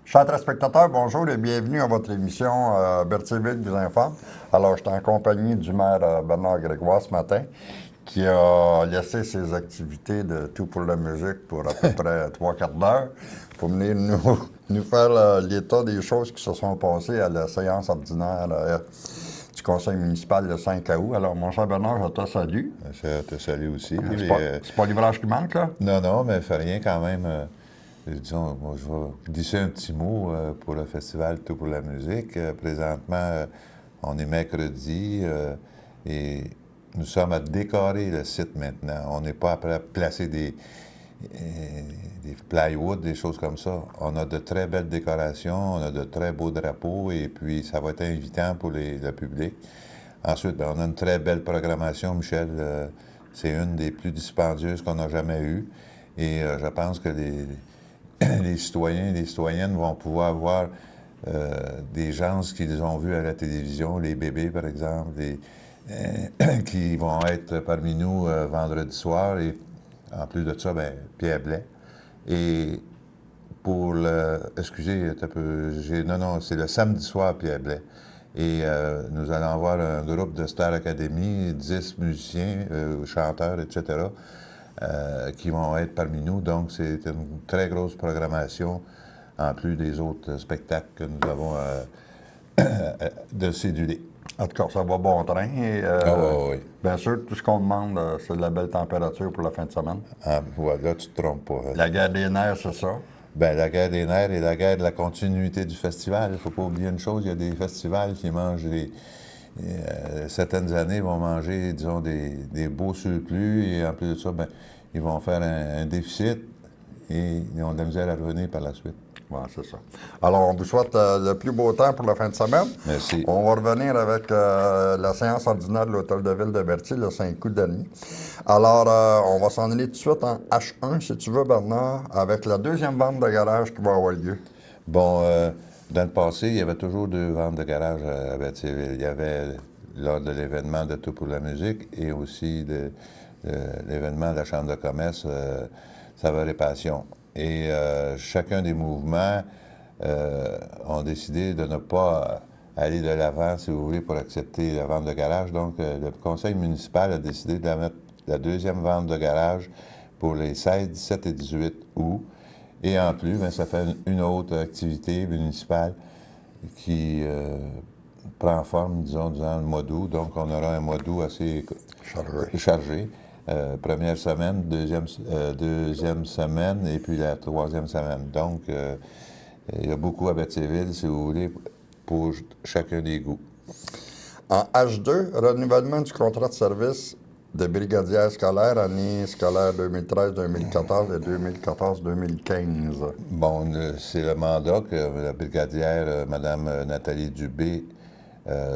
Chers téléspectateurs, bonjour et bienvenue à votre émission Berthierville vous informe. Alors, je suis en compagnie du maire Bernard Grégoire ce matin, qui a laissé ses activités de tout pour la musique pour à peu près 3 quarts d'heure pour venir nous faire l'état des choses qui se sont passées à la séance ordinaire du conseil municipal le 5 août. Alors, mon cher Bernard, je te salue. Je te salue aussi. C'est pas l'ouvrage qui manque, là? Non, mais fait rien quand même. Disons, moi, je vais glisser un petit mot pour le festival Tout pour la musique. Présentement, on est mercredi et nous sommes à décorer le site maintenant. On n'est pas après à placer des plywood, des choses comme ça. On a de très belles décorations, on a de très beaux drapeaux et puis ça va être invitant pour le public. Ensuite, ben, on a une très belle programmation, Michel. C'est une des plus dispendieuses qu'on a jamais eues. Et je pense que les citoyens et les citoyennes vont pouvoir voir des gens qu'ils ont vus à la télévision, les bébés, par exemple, qui vont être parmi nous vendredi soir. Et en plus de ça, ben, Pierre Blais. Et pour le... Excusez, un peu, non, c'est le samedi soir, Pierre Blais. Et nous allons avoir un groupe de Star Academy, 10 musiciens, chanteurs, etc., qui vont être parmi nous. Donc, c'est une très grosse programmation, en plus des autres spectacles que nous avons de céduler. En tout cas, ça va bon train. Et, Oui. Bien sûr, tout ce qu'on demande, c'est de la belle température pour la fin de semaine. Ah, voilà, tu te trompes pas. La guerre des nerfs, c'est ça. Bien, la guerre des nerfs et la guerre de la continuité du festival. Il ne faut pas oublier une chose, il y a des festivals qui mangent certaines années, vont manger, disons, des beaux surplus et en plus de ça, ben, ils vont faire un déficit et ils ont de la misère à revenir par la suite. Oui, c'est ça. Alors, on vous souhaite le plus beau temps pour la fin de semaine. Merci. On va revenir avec la séance ordinaire de l'Hôtel de Ville de Berthier le 5 août dernier. Alors, on va s'en aller tout de suite en H1, si tu veux, Bernard, avec la deuxième vente de garage qui va avoir lieu. Bon, dans le passé, il y avait toujours 2 ventes de garage à Berthierville. Il y avait lors de l'événement de Tout pour la musique et aussi de l'événement de la Chambre de commerce Saveur et Passion. Et chacun des mouvements ont décidé de ne pas aller de l'avant, si vous voulez, pour accepter la vente de garage. Donc, le conseil municipal a décidé de mettre la deuxième vente de garage pour les 16, 17 et 18 août. Et en plus, bien, ça fait une autre activité municipale qui prend forme, disons, durant le mois d'août. Donc, on aura un mois d'août assez chargé. Première semaine, deuxième semaine et puis la troisième semaine. Donc, il y a beaucoup à Berthierville, si vous voulez, pour chacun des goûts. En H2, renouvellement du contrat de service de brigadière scolaire, année scolaire 2013-2014 et 2014-2015. Bon, c'est le mandat que la brigadière, Mme Nathalie Dubé,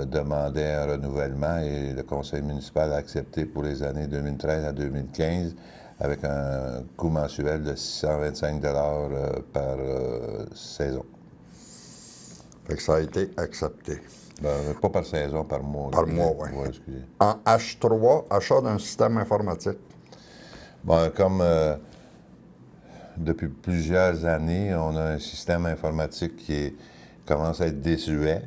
demandait un renouvellement et le conseil municipal a accepté pour les années 2013 à 2015 avec un coût mensuel de 625 par saison. Fait que ça a été accepté. Ben, pas par saison, par mois. Par mois, oui. Ouais, excusez. En H3, achat d'un système informatique. Bon, comme depuis plusieurs années, on a un système informatique qui commence à être désuet.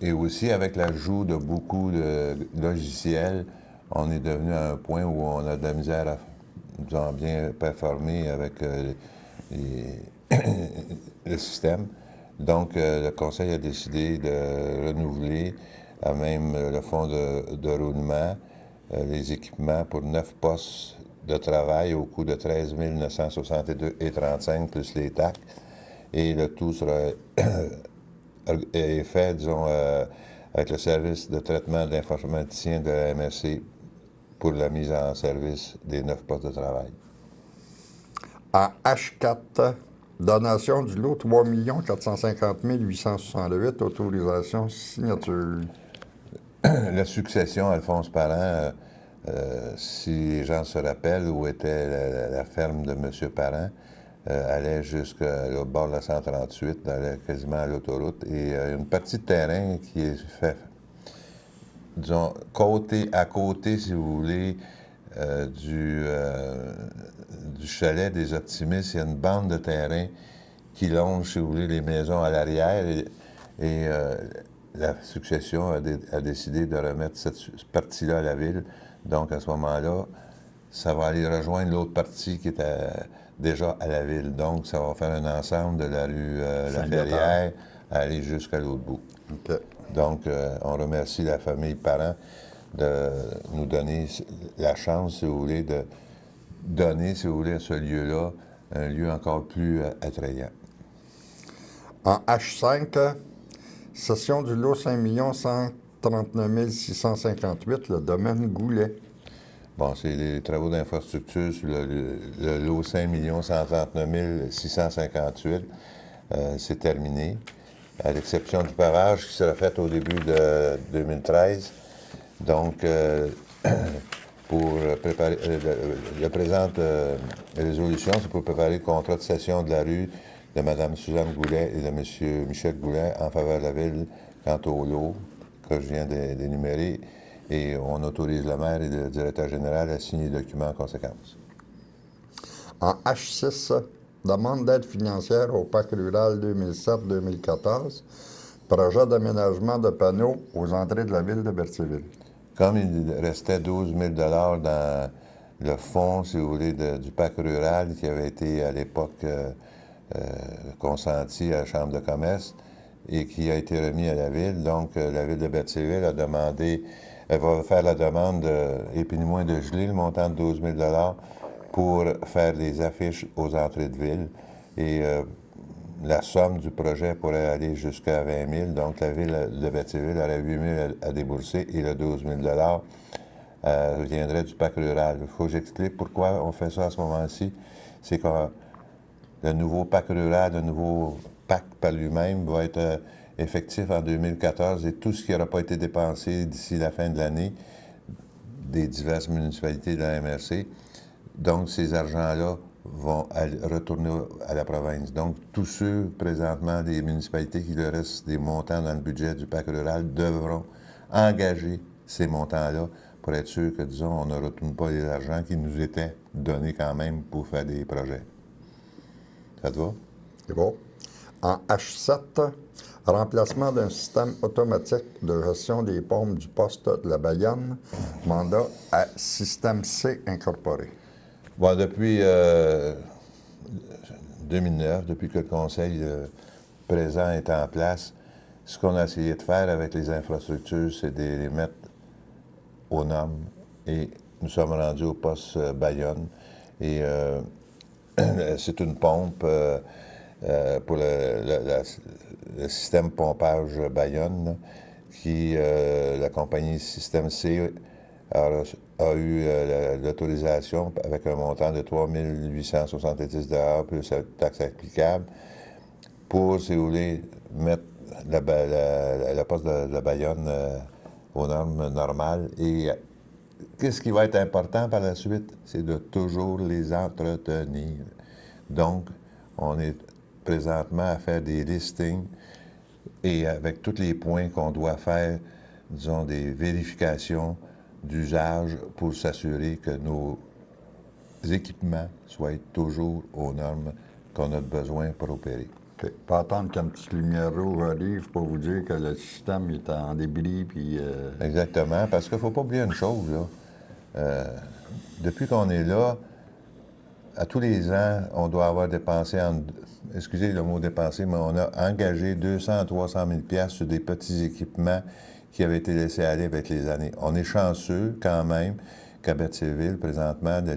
Et aussi, avec l'ajout de beaucoup de logiciels, on est devenu à un point où on a de la misère à bien performer avec le système. Donc, le conseil a décidé de renouveler à même le fonds de roulement, les équipements pour 9 postes de travail au coût de 13 962,35 plus les taxes. Et le tout sera est fait, disons, avec le service de traitement de l'informaticien de la MRC pour la mise en service des 9 postes de travail. En H4, donation du lot 3 450 868, autorisation signature. La succession, Alphonse Parent, si les gens se rappellent où était la ferme de M. Parent, allait jusqu'au bord de la 138, allait quasiment à l'autoroute. Et il y a une partie de terrain qui est fait, disons, à côté, si vous voulez, du chalet des optimistes. Il y a une bande de terrain qui longe, si vous voulez, les maisons à l'arrière. La succession a décidé de remettre cette partie-là à la ville. Donc, à ce moment-là, ça va aller rejoindre l'autre partie qui est déjà à la ville. Donc, ça va faire un ensemble de la rue La Ferrière à aller jusqu'à l'autre bout. OK. Donc, on remercie la famille parent de nous donner la chance, si vous voulez, de donner, si vous voulez, à ce lieu-là, un lieu encore plus attrayant. En H5, cession du lot 5 139 658, le domaine Goulet. Bon, c'est les travaux d'infrastructure sur le lot 5 139 658. C'est terminé, à l'exception du pavage qui sera fait au début de 2013. Donc, pour préparer la présente résolution, c'est pour préparer le contrat de cession de la rue de Mme Suzanne Goulet et de M. Michel Goulet en faveur de la ville quant au lot que je viens d'énumérer. Et on autorise le maire et le directeur général à signer les documents en conséquence. En H6, demande d'aide financière au Parc rural 2007-2014, projet d'aménagement de panneaux aux entrées de la ville de Berthierville. Comme il restait 12 000 dans le fonds, si vous voulez, du Parc rural qui avait été à l'époque consenti à la Chambre de commerce et qui a été remis à la ville, donc la ville de Berthierville a demandé, elle va faire la demande, et puis moins de geler le montant de 12 000 pour faire des affiches aux entrées de ville. Et la somme du projet pourrait aller jusqu'à 20 000. Donc, la ville de Berthierville aurait 8 000 à débourser et le 12 000 viendrait du Parc rural. Il faut que j'explique pourquoi on fait ça à ce moment-ci. C'est que le nouveau Parc rural, le nouveau PAC par lui-même va être effectif en 2014 et tout ce qui n'aura pas été dépensé d'ici la fin de l'année des diverses municipalités de la MRC, donc ces argents-là vont retourner à la province. Donc, tous ceux, présentement, des municipalités qui leur restent des montants dans le budget du Parc rural devront engager ces montants-là pour être sûr que, disons, on ne retourne pas les argents qui nous étaient donnés quand même pour faire des projets. Ça te va? C'est bon. En H7, remplacement d'un système automatique de gestion des pompes du poste de la Bayonne, mandat à Système C incorporé. Bon, depuis 2009, depuis que le conseil présent est en place, ce qu'on a essayé de faire avec les infrastructures, c'est de les mettre aux normes. Et nous sommes rendus au poste Bayonne. Et c'est une pompe pour le système pompage Bayonne, là, qui, la compagnie Système C a eu l'autorisation avec un montant de 3 870 plus la taxe applicable pour, si vous voulez, mettre la poste de la Bayonne aux normes normales. Et qu'est-ce qui va être important par la suite? C'est de toujours les entretenir. Donc, on est présentement à faire des listings et avec tous les points qu'on doit faire, disons, des vérifications d'usage pour s'assurer que nos équipements soient toujours aux normes qu'on a besoin pour opérer. OK. Pas attendre qu'une petite lumière rouge arrive pour vous dire que le système est en débris, puis... Exactement, parce qu'il ne faut pas oublier une chose, là. Depuis qu'on est là, à tous les ans, on doit avoir dépensé, excusez le mot dépensé, mais on a engagé 200 à 300 000 $ sur des petits équipements qui avaient été laissés aller avec les années. On est chanceux quand même qu'à Berthierville, présentement, de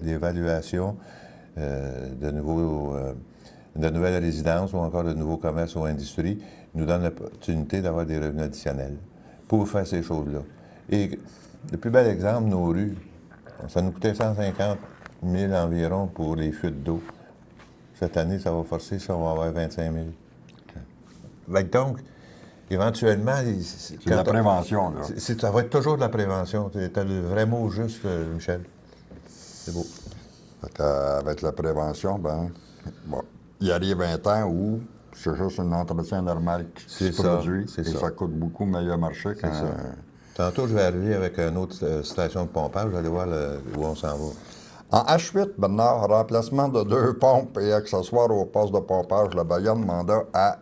l'évaluation de nouvelles résidences ou encore de nouveaux commerces ou industries nous donne l'opportunité d'avoir des revenus additionnels pour faire ces choses-là. Et le plus bel exemple, nos rues, ça nous coûtait 150 000 environ pour les fuites d'eau. Cette année, ça va forcer, ça va avoir 25 000. Okay. Donc, éventuellement... C'est de la prévention, là. Ça va être toujours de la prévention. Tu as le vrai mot juste, Michel. C'est beau. Avec la prévention, ben, bon, il arrive un temps où c'est juste un entretien normal qui se produit et ça coûte beaucoup meilleur marché quand... Tantôt, je vais arriver avec une autre station de pompage. Vous allez voir où on s'en va. En H8, Bernard, remplacement de 2 pompes et accessoires au poste de pompage, la Bayonne demanda à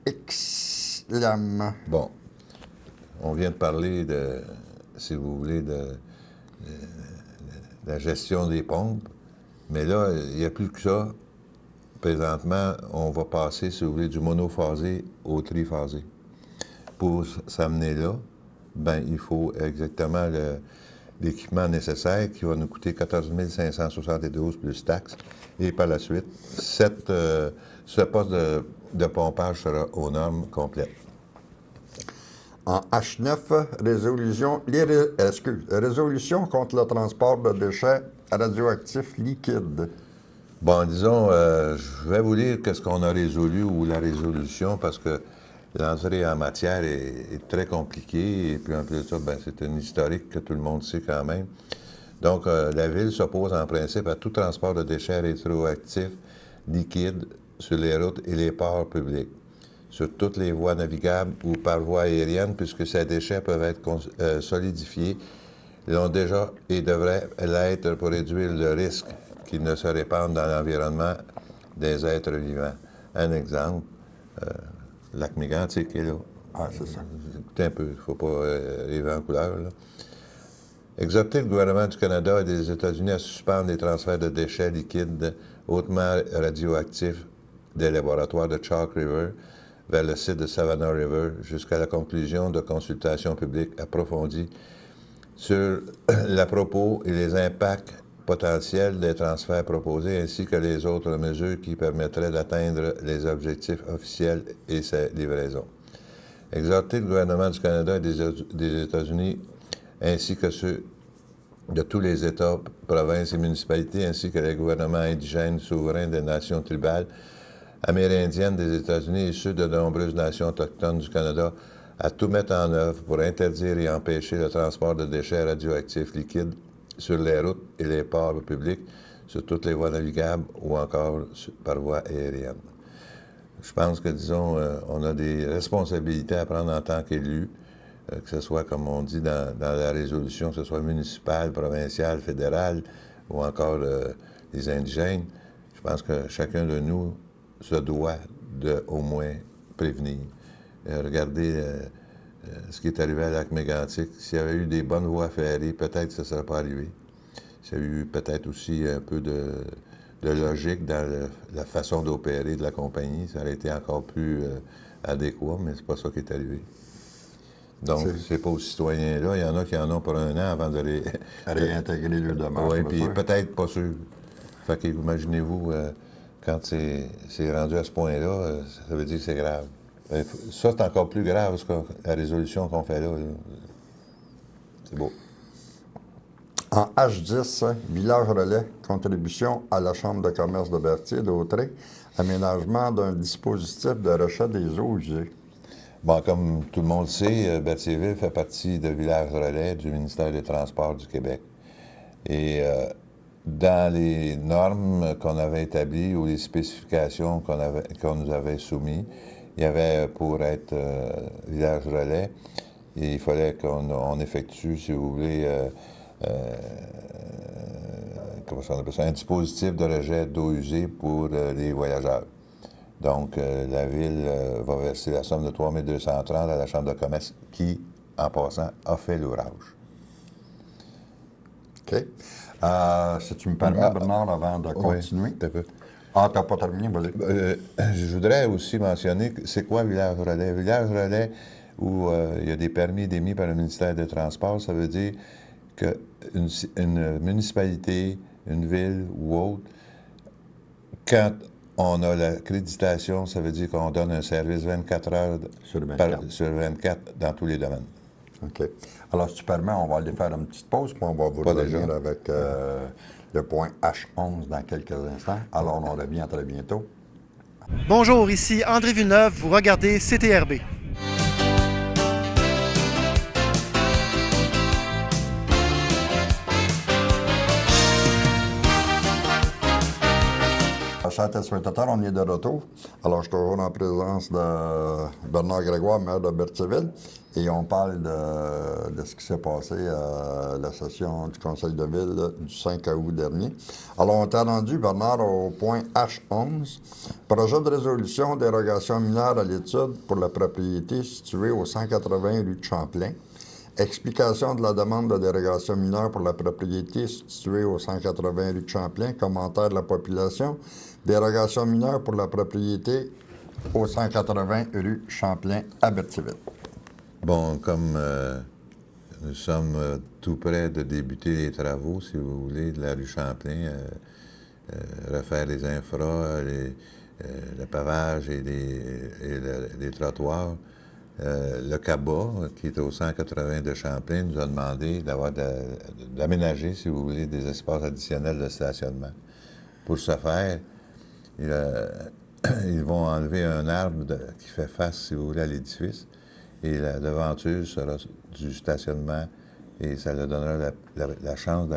Xliam. Bon, on vient de parler de, si vous voulez, de la gestion des pompes, mais là, il n'y a plus que ça. Présentement, on va passer, si vous voulez, du monophasé au triphasé. Pour s'amener là, ben, il faut exactement l'équipement nécessaire qui va nous coûter 14 572 plus taxes. Et par la suite, ce poste de pompage sera aux normes complètes. En H9, résolution contre le transport de déchets radioactifs liquides. Bon, disons, je vais vous lire qu'est-ce qu'on a résolu ou la résolution parce que l'entrée en matière est très compliquée et puis en plus de ça, ben, c'est une historique que tout le monde sait quand même. Donc, la Ville s'oppose en principe à tout transport de déchets radioactifs liquides sur les routes et les ports publics, sur toutes les voies navigables ou par voie aérienne, puisque ces déchets peuvent être solidifiés, l'ont déjà et devraient l'être pour réduire le risque qu'ils ne se répandent dans l'environnement des êtres vivants. Un exemple, lac Mégantic qui est là. Ah, c'est ça. Écoutez un peu, il ne faut pas rêver en couleur, là. Exhorter le gouvernement du Canada et des États-Unis à suspendre les transferts de déchets liquides hautement radioactifs des laboratoires de Chalk River vers le site de Savannah River jusqu'à la conclusion de consultations publiques approfondies sur l'à propos et les impacts potentiels des transferts proposés ainsi que les autres mesures qui permettraient d'atteindre les objectifs officiels et ses livraisons. Exhorter le gouvernement du Canada et des États-Unis ainsi que ceux de tous les États, provinces et municipalités, ainsi que les gouvernements indigènes souverains des nations tribales, amérindiennes des États-Unis et ceux de nombreuses nations autochtones du Canada, à tout mettre en œuvre pour interdire et empêcher le transport de déchets radioactifs liquides sur les routes et les ports publics, sur toutes les voies navigables ou encore par voie aérienne. Je pense que, disons, on a des responsabilités à prendre en tant qu'élus, que ce soit, comme on dit dans la résolution, que ce soit municipal, provincial, fédéral ou encore les indigènes. Je pense que chacun de nous se doit de, au moins, prévenir. Regardez ce qui est arrivé à Lac-Mégantic. S'il y avait eu des bonnes voies ferrées, peut-être que ça ne serait pas arrivé. S'il y a eu peut-être aussi un peu de logique dans la façon d'opérer de la compagnie, ça aurait été encore plus adéquat, mais c'est pas ça qui est arrivé. Donc, c'est pas aux citoyens-là. Il y en a qui en ont pour un an avant de réintégrer le demeure. Oui, puis peut-être pas sûr. Fait que, imaginez-vous, quand c'est rendu à ce point-là, ça veut dire que c'est grave. Ça, c'est encore plus grave, parce que la résolution qu'on fait là. C'est beau. En H10, village relais, contribution à la Chambre de commerce de Berthier d'Autrey, aménagement d'un dispositif de rachat des eaux usées. Bon, comme tout le monde sait, Berthierville fait partie de Village relais du ministère des Transports du Québec. Et dans les normes qu'on avait établies ou les spécifications qu'on nous avait soumises, il y avait pour être Village relais, et il fallait qu'on effectue, si vous voulez, comment ça appelle ça, un dispositif de rejet d'eau usée pour les voyageurs. Donc, la Ville va verser la somme de 3 230 à la Chambre de commerce qui, en passant, a fait l'ouvrage. OK. Si tu me permets, Bernard, avant de continuer. Oui, un peu. Ah, t'as pas terminé, vas-y. Je voudrais aussi mentionner, c'est quoi Village relais? Village relais, où il y a des permis émis par le ministère des Transports, ça veut dire qu'une municipalité, une ville ou autre, quand on a l'accréditation, ça veut dire qu'on donne un service 24 heures sur 24 dans tous les domaines. OK. Alors, si tu permets, on va aller faire une petite pause, puis on va vous revenir avec le point H11 dans quelques instants. Alors, on revient très bientôt. Bonjour, ici André Villeneuve, vous regardez CTRB. chers téléspectateurs, on est de retour. Alors, je suis toujours en présence de Bernard Grégoire, maire de Berthierville, et on parle de ce qui s'est passé à la session du Conseil de ville du 5 août dernier. Alors, on t'a rendu, Bernard, au point H11, projet de résolution dérogation mineure à l'étude pour la propriété située au 180 rue de Champlain. Explication de la demande de dérogation mineure pour la propriété située au 180 rue de Champlain. Commentaire de la population. Dérogation mineure pour la propriété au 180 rue Champlain à Berthierville. Bon, comme nous sommes tout près de débuter les travaux, si vous voulez, de la rue Champlain, refaire les infras, le pavage et les trottoirs, le CABA, qui est au 180 de Champlain, nous a demandé d'aménager, si vous voulez, des espaces additionnels de stationnement. Pour ce faire, ils vont enlever un arbre qui fait face, si vous voulez, à l'édifice, et la devanture sera du stationnement, et ça leur donnera la chance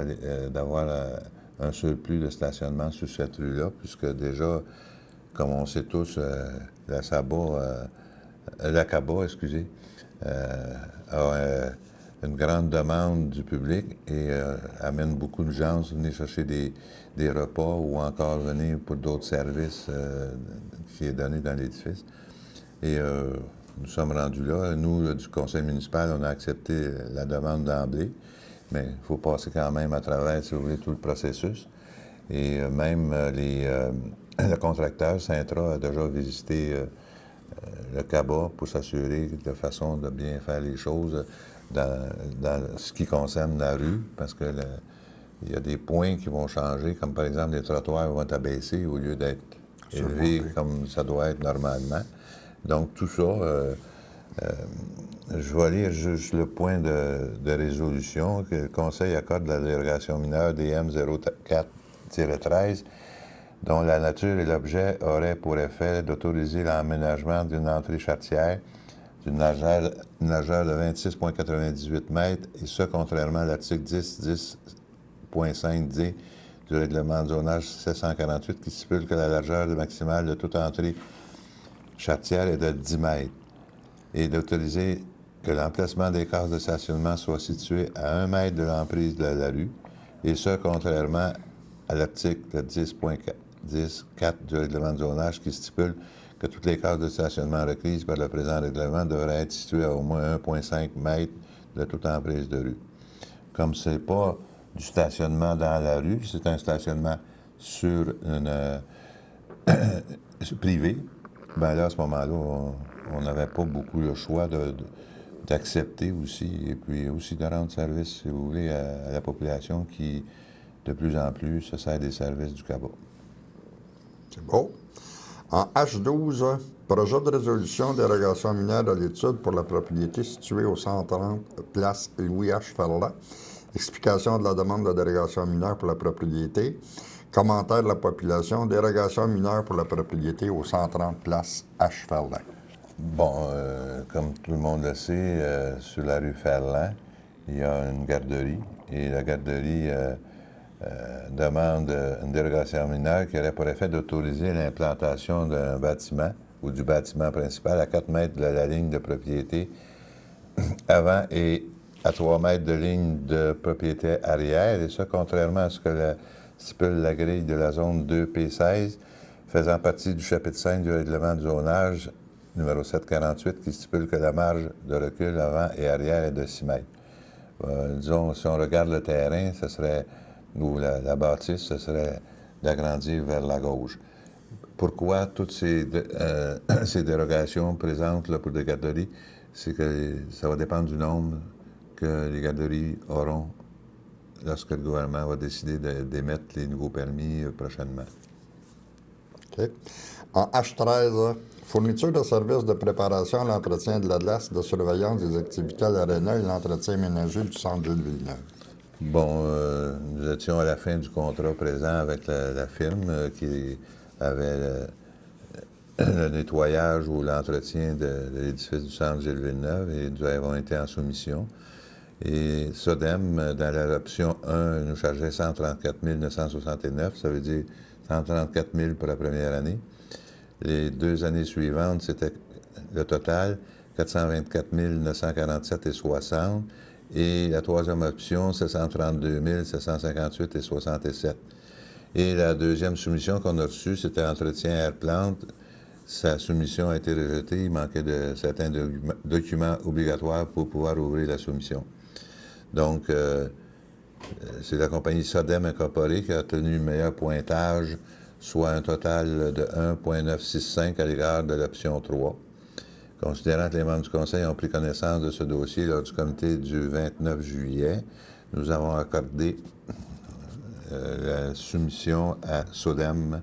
d'avoir un surplus de stationnement sur cette rue-là, puisque déjà, comme on sait tous, la CABA, excusez, a une grande demande du public et amène beaucoup de gens à venir chercher des repas ou encore venir pour d'autres services qui est donné dans l'édifice. Et nous sommes rendus là. Nous, du conseil municipal, on a accepté la demande d'emblée, mais il faut passer quand même à travers, si vous voulez, tout le processus. Et même le contracteur, Sintra, a déjà visité le CABA pour s'assurer de façon de bien faire les choses dans ce qui concerne la rue, parce que il y a des points qui vont changer, comme par exemple les trottoirs vont être abaissés au lieu d'être élevés comme ça doit être normalement. Donc tout ça, je vais lire juste le point de résolution que le Conseil accorde la dérogation mineure DM 04-13, dont la nature et l'objet auraient pour effet d'autoriser l'aménagement d'une entrée chatière d'une largeur de 26,98 mètres, et ce, contrairement à l'article 10.5D du règlement de zonage 748, qui stipule que la largeur maximale de toute entrée chatière est de 10 mètres, et d'autoriser que l'emplacement des cases de stationnement soit situé à 1 mètre de l'emprise de la rue, et ce, contrairement à l'article 10.4 du règlement de zonage qui stipule que toutes les cases de stationnement requises par le présent règlement devraient être situées à au moins 1,5 mètre de toute emprise de rue. Comme ce n'est pas du stationnement dans la rue, c'est un stationnement sur une privé, bien là, à ce moment-là, on n'avait pas beaucoup le choix d'accepter aussi, et puis aussi de rendre service, si vous voulez, à la population qui, de plus en plus, se sert des services du CABA. C'est beau. En H12, projet de résolution dérogation mineure à l'étude pour la propriété située au 130 place Louis H. Ferland. Explication de la demande de dérogation mineure pour la propriété. Commentaire de la population. Dérogation mineure pour la propriété au 130 place H. Ferland. Bon, comme tout le monde le sait, sur la rue Ferland, il y a une garderie, et la garderie demande une dérogation mineure qui aurait pour effet d'autoriser l'implantation d'un bâtiment ou du bâtiment principal à 4 mètres de la ligne de propriété avant et à 3 mètres de ligne de propriété arrière, et ça, contrairement à ce que stipule la grille de la zone 2P16, faisant partie du chapitre 5 du règlement du zonage numéro 748, qui stipule que la marge de recul avant et arrière est de 6 mètres. Disons, si on regarde le terrain, ce serait, ou la bâtisse, ce serait d'agrandir vers la gauche. Pourquoi toutes ces dérogations présentes là, pour des garderies? C'est que ça va dépendre du nombre que les garderies auront lorsque le gouvernement va décider d'émettre les nouveaux permis prochainement. OK. En H13, fourniture de services de préparation à l'entretien de la glace, de surveillance des activités à l'aréna et l'entretien ménager du centre Gilles Villeneuve. Bon, nous étions à la fin du contrat présent avec la firme qui avait le nettoyage ou l'entretien de l'édifice du centre Gilles Villeneuve, et nous avons été en soumission. Et SODEM, dans l'option 1, nous chargeait 134 969, ça veut dire 134 000 pour la première année. Les 2 années suivantes, c'était le total, 424 947,60. Et la troisième option, 732 758,67. Et la deuxième soumission qu'on a reçue, c'était entretien air-plante. Sa soumission a été rejetée. Il manquait de certains documents obligatoires pour pouvoir ouvrir la soumission. Donc, c'est la compagnie Sodem Incorporée qui a obtenu le meilleur pointage, soit un total de 1,965 à l'égard de l'option 3. Considérant que les membres du Conseil ont pris connaissance de ce dossier lors du comité du 29 juillet, nous avons accordé la soumission à Sodem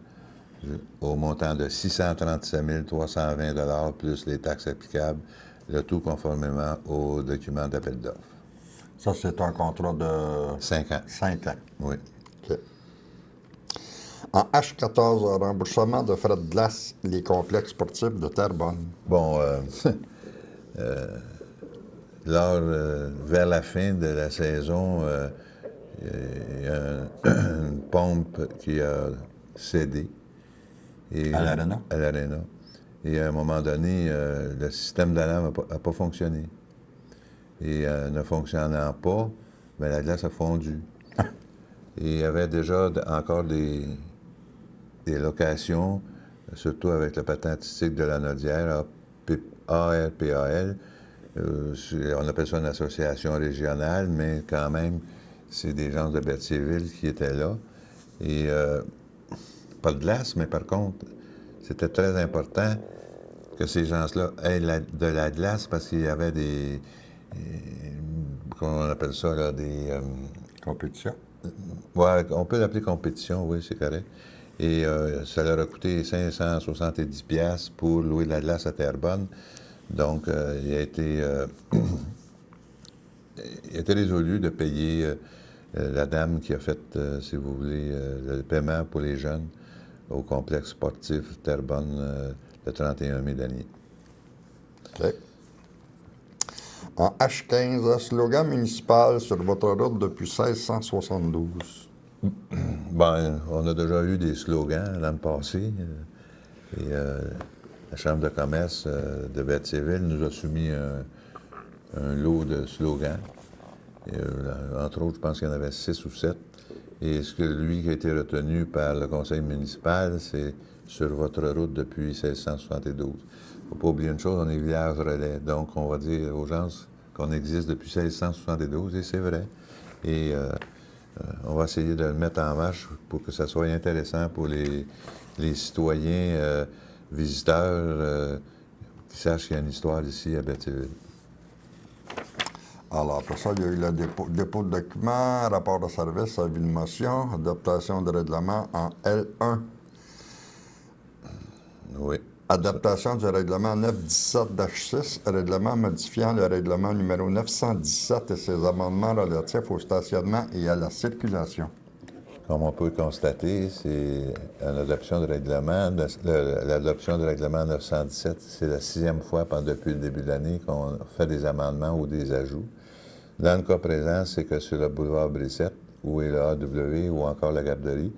au montant de 637 320 plus les taxes applicables, le tout conformément au document d'appel d'offres. Ça, c'est un contrat de 5 ans. 5 ans. Oui. OK. En H14, remboursement de frais de glace, les complexes sportifs de Terrebonne. Bon, vers la fin de la saison, il y a une pompe qui a cédé. À l'Arena? À l'Arena. Et à un moment donné, le système d'alarme n'a pas fonctionné. Et ne fonctionnant pas, bien, la glace a fondu. Et il y avait déjà encore des locations, surtout avec le patin artistique de la Nodière, ARPAL. On appelle ça une association régionale, mais quand même, c'est des gens de Berthierville qui étaient là. Et pas de glace, mais par contre, c'était très important que ces gens-là aient de la glace parce qu'il y avait des... comment on appelle ça, là, des... Compétition? Oui, on peut l'appeler compétition, oui, c'est correct. Et ça leur a coûté 570$ pour louer de la glace à Terrebonne. Donc, il a été résolu de payer la dame qui a fait, si vous voulez, le paiement pour les jeunes au complexe sportif Terrebonne le 31 mai dernier. OK. En H15, slogan municipal sur votre route depuis 1672. Bien, on a déjà eu des slogans l'an passé. Et la Chambre de commerce de Berthierville nous a soumis un lot de slogans. Et, entre autres, je pense qu'il y en avait 6 ou 7. Et lui qui a été retenu par le conseil municipal, c'est sur votre route depuis 1672. Il ne faut pas oublier une chose, on est village-relais. Donc, on va dire aux gens qu'on existe depuis 1672, et c'est vrai. Et on va essayer de le mettre en marche pour que ça soit intéressant pour les citoyens, visiteurs, qui sachent qu'il y a une histoire ici à Berthierville. Alors, après ça, il y a eu le dépôt de documents, rapport de service, avis de motion, adaptation de règlement en L1. Oui. Adaptation du règlement 917-6, règlement modifiant le règlement numéro 917 et ses amendements relatifs au stationnement et à la circulation. Comme on peut le constater, c'est l'adoption du règlement. L'adoption du règlement 917, c'est la 6e fois depuis le début de l'année qu'on fait des amendements ou des ajouts. Dans le cas présent, c'est que sur le boulevard Brissette, où est le AW ou encore la garderie,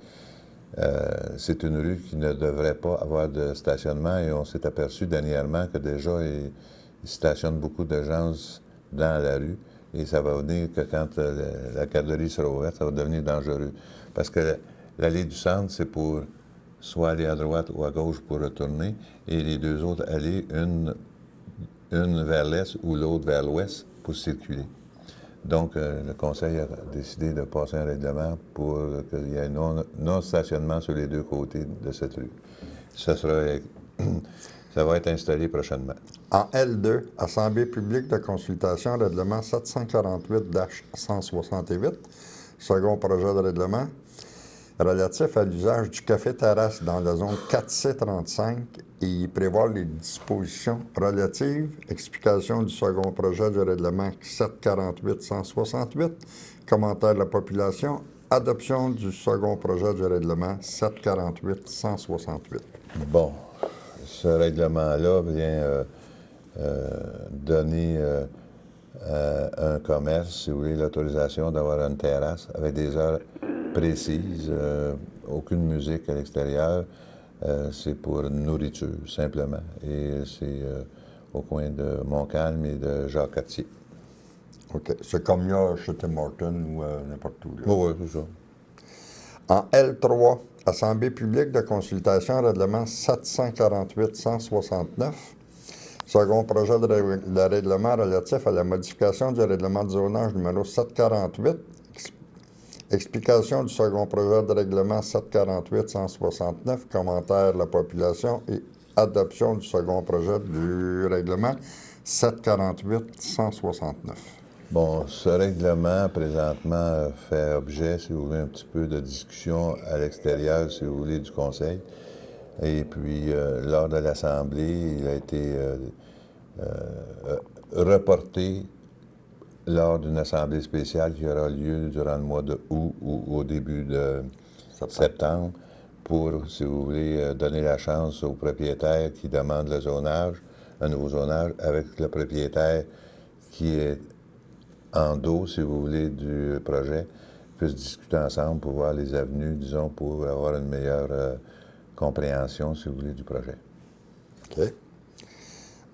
c'est une rue qui ne devrait pas avoir de stationnement et on s'est aperçu dernièrement que déjà, il stationne beaucoup de gens dans la rue et ça va venir que quand la garderie sera ouverte, ça va devenir dangereux. Parce que l'allée du centre, c'est pour soit aller à droite ou à gauche pour retourner et les deux autres allées, une vers l'est ou l'autre vers l'ouest pour circuler. Donc, le Conseil a décidé de passer un règlement pour qu'il y ait non-stationnement sur les deux côtés de cette rue. Ça va être installé prochainement. En L2, Assemblée publique de consultation, règlement 748-168, second projet de règlement relatif à l'usage du café-terrasse dans la zone 4C35 et prévoir les dispositions relatives, explication du second projet de règlement 748-168, commentaire de la population, adoption du second projet de règlement 748-168. Bon, ce règlement-là vient donner à un commerce, si vous voulez, l'autorisation d'avoir une terrasse avec des heures précises aucune musique à l'extérieur. C'est pour nourriture, simplement. Et c'est au coin de Montcalm et de Jacques-Cartier. OK. C'est comme il y a chez Tim Hortons ou n'importe où. Là. Oui, c'est ça. En L3, Assemblée publique de consultation, règlement 748-169. Second projet de règlement relatif à la modification du règlement de zonage numéro 748. Explication du second projet de règlement 748-169. Commentaire de la population et adoption du second projet du règlement 748-169. Bon, ce règlement, présentement, fait objet, si vous voulez, un petit peu de discussion à l'extérieur, si vous voulez, du Conseil. Et puis, lors de l'Assemblée, il a été reporté lors d'une Assemblée spéciale qui aura lieu durant le mois de août ou au début de septembre pour, si vous voulez, donner la chance aux propriétaires qui demandent le zonage, un nouveau zonage, avec le propriétaire qui est en dos, si vous voulez, du projet, puissent discuter ensemble pour voir les avenues, disons, pour avoir une meilleure compréhension, si vous voulez, du projet. OK.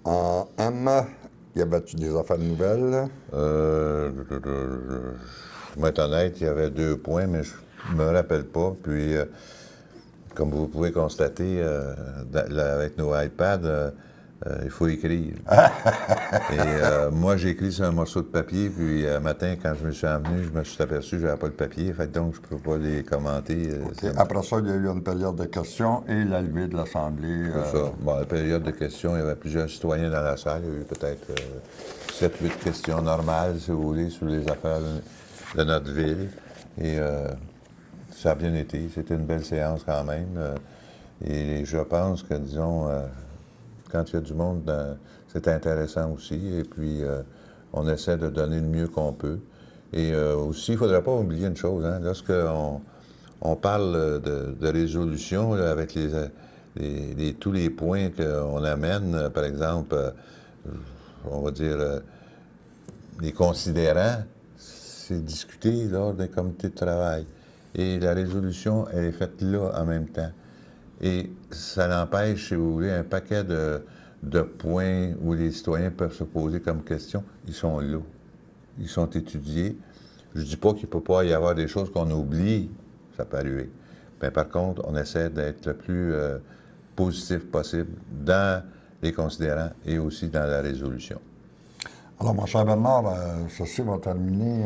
En M, y avait-tu des affaires nouvelles? Pour être honnête, il y avait 2 points, mais je ne me rappelle pas. Puis, comme vous pouvez constater, avec nos iPads, il faut écrire. Et moi, j'ai écrit sur un morceau de papier, puis un matin, quand je me suis emmené, je me suis aperçu que je n'avais pas le papier, fait donc je ne peux pas les commenter. Okay. Après ça, il y a eu une période de questions et la levée de l'Assemblée. C'est ça. Bon, la période de questions, il y avait plusieurs citoyens dans la salle. Il y a eu peut-être 7-8 questions normales, si vous voulez, sur les affaires de notre ville. Et ça a bien été. C'était une belle séance quand même. Et je pense que, disons, quand il y a du monde, c'est intéressant aussi. Et puis, on essaie de donner le mieux qu'on peut. Et aussi, il ne faudrait pas oublier une chose. Hein, lorsqu'on parle de résolution là, avec tous les points qu'on amène, par exemple, on va dire, les considérants, c'est discuté lors d'un comité de travail. Et la résolution, elle est faite là en même temps. Et ça n'empêche, si vous voulez, un paquet de points où les citoyens peuvent se poser comme question. Ils sont là. Ils sont étudiés. Je ne dis pas qu'il ne peut pas y avoir des choses qu'on oublie. Ça peut arriver. Mais par contre, on essaie d'être le plus positif possible dans les considérants et aussi dans la résolution. Alors, mon cher Bernard, ceci va terminer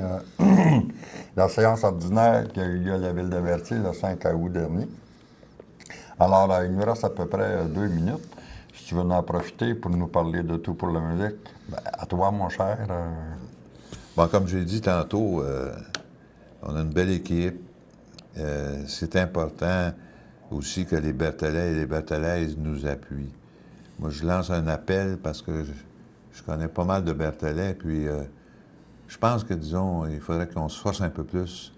la séance ordinaire qui a eu lieu à la Ville de Berthier le 5 août dernier. Alors, il nous reste à peu près 2 minutes. Si tu veux en profiter pour nous parler de Tout pour la musique, ben, à toi, mon cher. Bon, comme j'ai dit tantôt, on a une belle équipe. C'est important aussi que les Berthelais et les Berthelaises nous appuient. Moi, je lance un appel parce que je connais pas mal de Berthelais, puis je pense que, disons, il faudrait qu'on se force un peu plus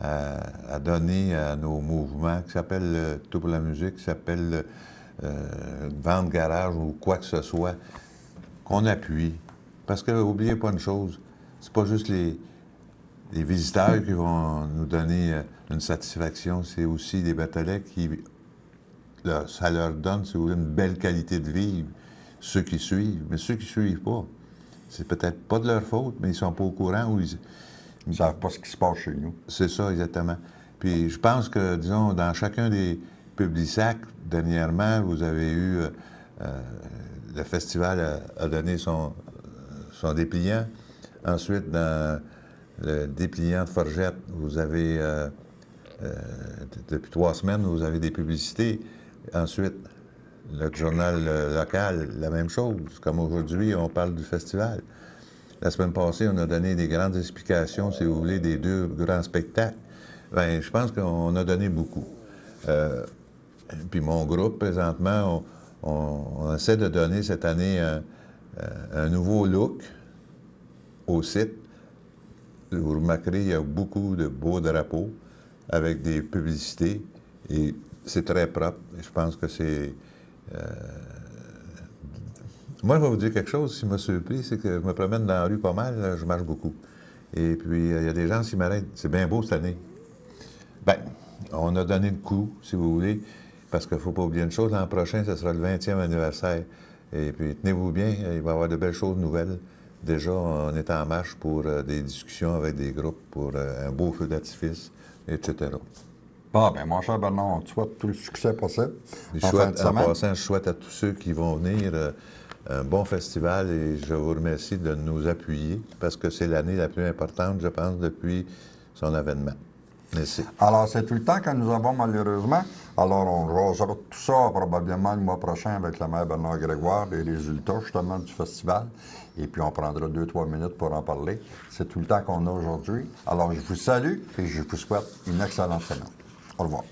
à donner à nos mouvements qui s'appellent Tout pour la musique, qui s'appelle Vente Garage ou quoi que ce soit, qu'on appuie. Parce que, n'oubliez pas une chose, c'est pas juste les visiteurs qui vont nous donner une satisfaction, c'est aussi les Berthelais qui, ça leur donne, si vous voulez, une belle qualité de vie, ceux qui suivent. Mais ceux qui ne suivent pas, c'est peut-être pas de leur faute, mais ils ne sont pas au courant ou ils ne savent pas ce qui se passe chez nous. C'est ça, exactement. Puis je pense que, disons, dans chacun des Publisac, dernièrement, vous avez eu, le festival a donné son dépliant. Ensuite, dans le dépliant de Forgette, vous avez, depuis 3 semaines, vous avez des publicités. Ensuite, le journal local, la même chose. Comme aujourd'hui, on parle du festival. La semaine passée, on a donné des grandes explications, si vous voulez, des 2 grands spectacles. Bien, je pense qu'on a donné beaucoup. Puis mon groupe, présentement, on essaie de donner cette année un nouveau look au site. Vous remarquerez, il y a beaucoup de beaux drapeaux avec des publicités et c'est très propre. Et je pense que c'est... Moi, je vais vous dire quelque chose, ce qui m'a surpris, c'est que je me promène dans la rue pas mal, là, je marche beaucoup. Et puis, il y a des gens qui m'arrêtent. C'est bien beau cette année. Bien, On a donné le coup, si vous voulez, parce qu'il ne faut pas oublier une chose, l'an prochain, ce sera le 20e anniversaire. Et puis, tenez-vous bien, il va y avoir de belles choses nouvelles. Déjà, on est en marche pour des discussions avec des groupes pour un beau feu d'artifice, etc. Bon, ben mon cher Bernard, on te souhaite tout le succès possible Puis en fin de en semaine. passant, je souhaite à tous ceux qui vont venir un bon festival et je vous remercie de nous appuyer parce que c'est l'année la plus importante, je pense, depuis son avènement. Merci. Alors, c'est tout le temps que nous avons malheureusement. Alors, on jasera tout ça probablement le mois prochain avec le maire Bernard Grégoire, les résultats justement du festival. Et puis, on prendra 2-3 minutes pour en parler. C'est tout le temps qu'on a aujourd'hui. Alors, je vous salue et je vous souhaite une excellente semaine. Au revoir.